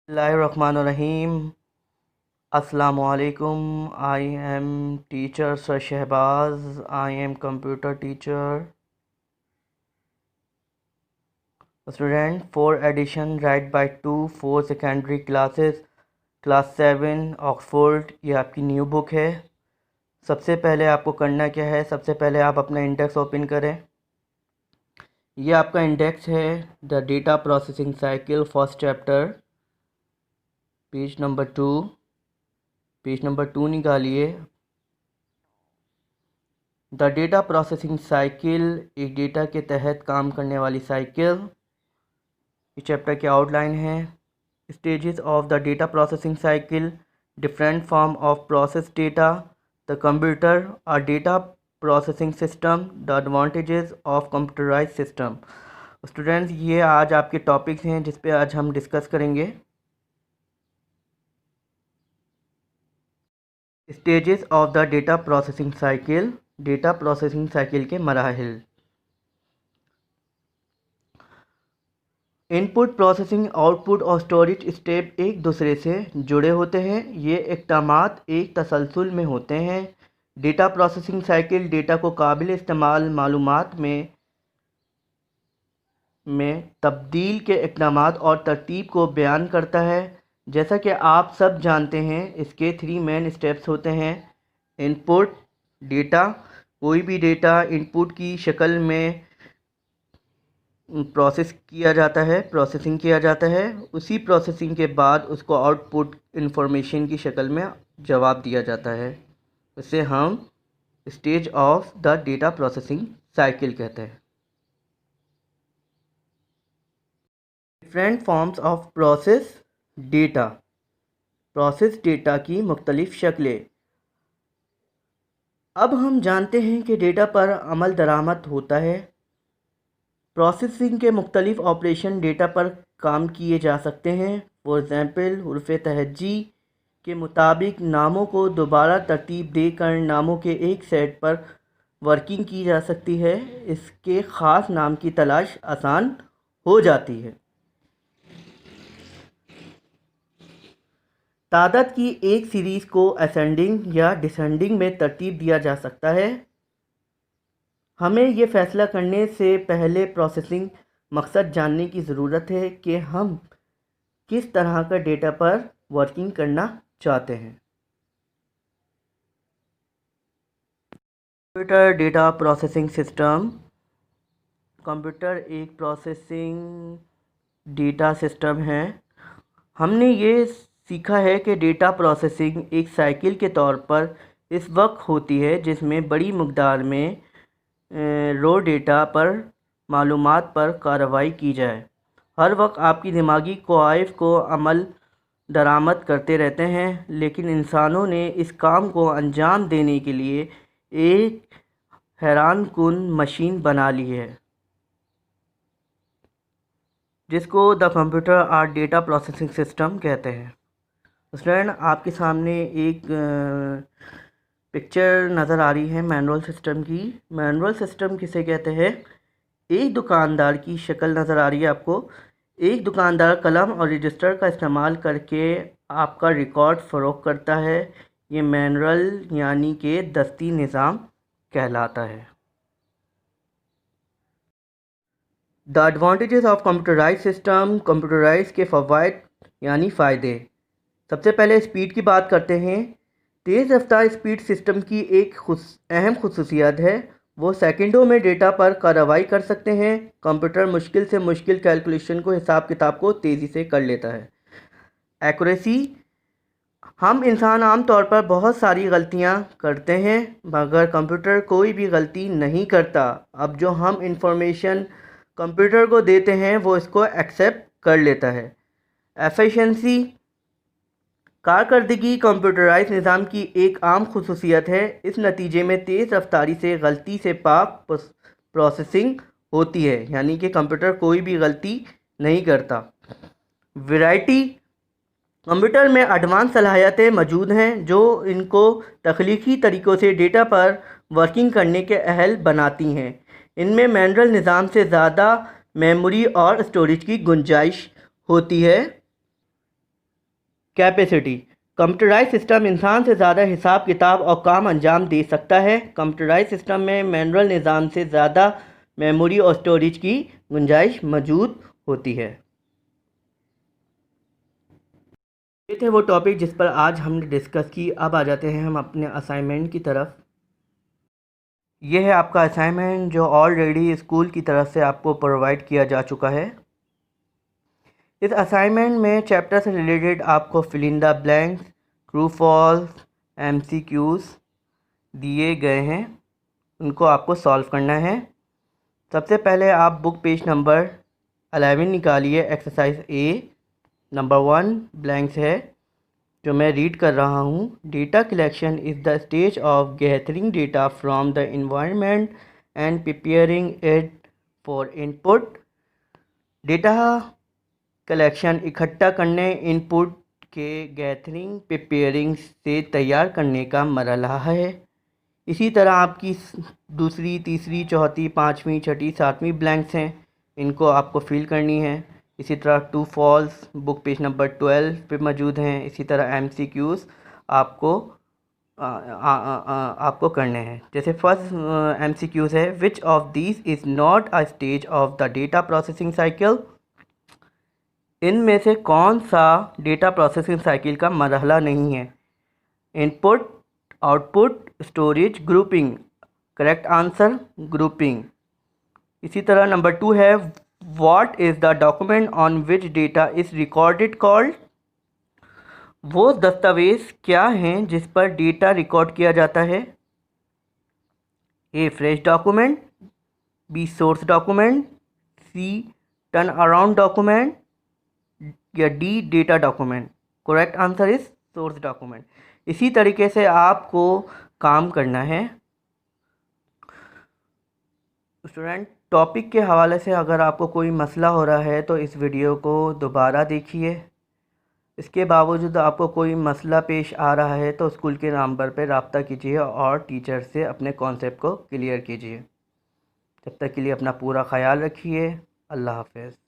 Bismillahirrahmanirrahim. Assalamualaikum. I am teacher Sir Shehbaz. I am computer teacher. Student 4 edition right by 2 4 secondary classes class 7 Oxford. ये आपकी new book है। सबसे पहले आपको करना क्या है, सबसे पहले आप अपना इंडेक्स ओपन करें। ये आपका इंडेक्स है the data processing cycle first chapter, page number 2 निकालिए। द डेटा प्रोसेसिंग साइकिल एक डेटा के तहत काम करने वाली साइकिल। इस चैप्टर की आउटलाइन है stages of the data processing cycle, different form of process data, the computer और data processing system, the advantages of computerise system. Students, ये आज आपके टॉपिक्स हैं जिस पे आज हम डिस्कस करेंगे। Stages of the data processing cycle, data processing cycle के मराहिल। इनपुट प्रोसेसिंग, आउटपुट और स्टोरेज स्टेप एक दूसरे से जुड़े होते हैं। ये इक़दामात एक तसलसल में होते हैं। डेटा प्रोसेसिंग साइकिल डेटा को काबिल इस्तेमाल मालूमात में तब्दील के इक़दामात और तरतीब को बयान करता है। जैसा कि आप सब जानते हैं, इसके 3 मेन स्टेप्स होते हैं। इनपुट डेटा, कोई भी डेटा इनपुट की शक्ल में प्रोसेसिंग किया जाता है। उसी प्रोसेसिंग के बाद उसको आउटपुट इंफॉर्मेशन की शक्ल में जवाब दिया जाता है। इसे हम stage of the data processing cycle कहते हैं। Different forms of process data की मुख्तलिफ शक्लें। अब हम जानते हैं कि डेटा पर अमल दरामद होता है। प्रोसेसिंग के मुख्तलिफ ऑपरेशन डेटा पर काम किए जा सकते हैं। फॉर एग्ज़ाम्पल, हुर्फ़ तहज्जी के मुताबिक नामों को दोबारा तरतीब देकर नामों के एक सेट पर वर्किंग की जा सकती है। इसके ख़ास नाम की तलाश आसान हो जाती है। तादाद की एक सीरीज़ को असेंडिंग या डिसेंडिंग में तरतीब दिया जा सकता है। हमें ये फ़ैसला करने से पहले प्रोसेसिंग मकसद जानने की ज़रूरत है कि हम किस तरह का डेटा पर वर्किंग करना चाहते हैं। Computer data processing system. Computer एक प्रोसेसिंग डेटा सिस्टम है। हमने ये सीखा है कि डेटा प्रोसेसिंग एक साइकिल के तौर पर इस वक्त होती है जिसमें बड़ी मकदार में रो डेटा पर मालूमात पर कार्रवाई की जाए। हर वक्त आपकी दिमागी क्वाइफ को अमल दरामद करते रहते हैं, लेकिन इंसानों ने इस काम को अंजाम देने के लिए एक हैरानकुन मशीन बना ली है जिसको द कंप्यूटर और डेटा प्रोसेसिंग सिस्टम कहते हैं। स्टूडेंट, आपके सामने एक पिक्चर नज़र आ रही है मैनुअल सिस्टम की। मैनुअल सिस्टम किसे कहते हैं? एक दुकानदार की शक्ल नज़र आ रही है आपको। एक दुकानदार कलम और रजिस्टर का इस्तेमाल करके आपका रिकॉर्ड फ़रोख्त करता है। ये मैनुअल यानी कि दस्ती निज़ाम कहलाता है। The advantages of computerise system, computerise के फ़वाइद यानी फ़ायदे। सबसे पहले स्पीड की बात करते हैं। तेज़ रफ्तार स्पीड सिस्टम की एक अहम खुसूसियत है। वो सेकंडों में डेटा पर कार्रवाई कर सकते हैं। कंप्यूटर मुश्किल से मुश्किल कैलकुलेशन को, हिसाब किताब को तेज़ी से कर लेता है। एक्यूरेसी, हम इंसान आम तौर पर बहुत सारी गलतियां करते हैं मगर कंप्यूटर कोई भी गलती नहीं करता। अब जो हम इंफॉर्मेशन कंप्यूटर को देते हैं वो इसको एक्सेप्ट कर लेता है। एफिशिएंसी, कारकर्दगी कंप्यूटराइज निज़ाम की एक आम खुसूसियत है। इस नतीजे में तेज़ रफ्तारी से गलती से पाक प्रोसेसिंग होती है, यानी कि कंप्यूटर कोई भी गलती नहीं करता। वैरायटी, कंप्यूटर में एडवांस सलाहियतें मौजूद हैं जो इनको तख्लीकी तरीक़ों से डेटा पर वर्किंग करने के अहल बनाती हैं। इनमें मैनुअल निज़ाम से ज़्यादा मेमोरी और स्टोरेज की गुंजाइश होती है। कैपेसिटी, कंप्यूटराइज सिस्टम इंसान से ज़्यादा हिसाब किताब और काम अंजाम दे सकता है। कंप्यूटराइज सिस्टम में मैनुअल निज़ाम से ज़्यादा मेमोरी और स्टोरेज की गुंजाइश मौजूद होती है। ये थे वो टॉपिक जिस पर आज हमने डिस्कस की। अब आ जाते हैं हम अपने असाइनमेंट की तरफ। ये है आपका असाइनमेंट जो ऑलरेडी स्कूल की तरफ से आपको प्रोवाइड किया जा चुका है। इस असाइनमेंट में चैप्टर से रिलेटेड आपको fill in the blanks, true false, MCQs दिए गए हैं, उनको आपको सॉल्व करना है। सबसे पहले आप बुक पेज नंबर 11 निकालिए। एक्सरसाइज A नंबर 1 ब्लैंक्स है जो मैं रीड कर रहा हूँ। Data collection is the stage of gathering data from the environment and preparing it for input. Data collection इकट्ठा करने, इनपुट के गैदरिंग, प्रिपेयरिंग से तैयार करने का मरहला है। इसी तरह आपकी दूसरी, तीसरी, चौथी, पाँचवीं, छठी, सातवीं ब्लैंक्स हैं, इनको आपको फिल करनी है। इसी तरह true false book page number 12 पे मौजूद हैं। इसी तरह MCQs आपको करने हैं। जैसे फर्स्ट MCQs है, which of these is not a stage of the data processing cycle. इनमें से कौन सा डेटा प्रोसेसिंग साइकिल का मरहला नहीं है। Input, output, storage, grouping. Correct answer grouping. इसी तरह नंबर 2 है, what is the document on which data is recorded called. वो दस्तावेज़ क्या हैं जिस पर डेटा रिकॉर्ड किया जाता है। A fresh document, B source document, C turn around document या D data document. Correct answer is source document. इसी तरीके से आपको काम करना है। स्टूडेंट, टॉपिक के हवाले से अगर आपको कोई मसला हो रहा है तो इस वीडियो को दोबारा देखिए। इसके बावजूद आपको कोई मसला पेश आ रहा है तो स्कूल के नंबर पर रब्ता कीजिए और टीचर से अपने कॉन्सेप्ट को क्लियर कीजिए। तब तक के लिए अपना पूरा ख्याल रखिए। अल्लाह हाफ़िज़।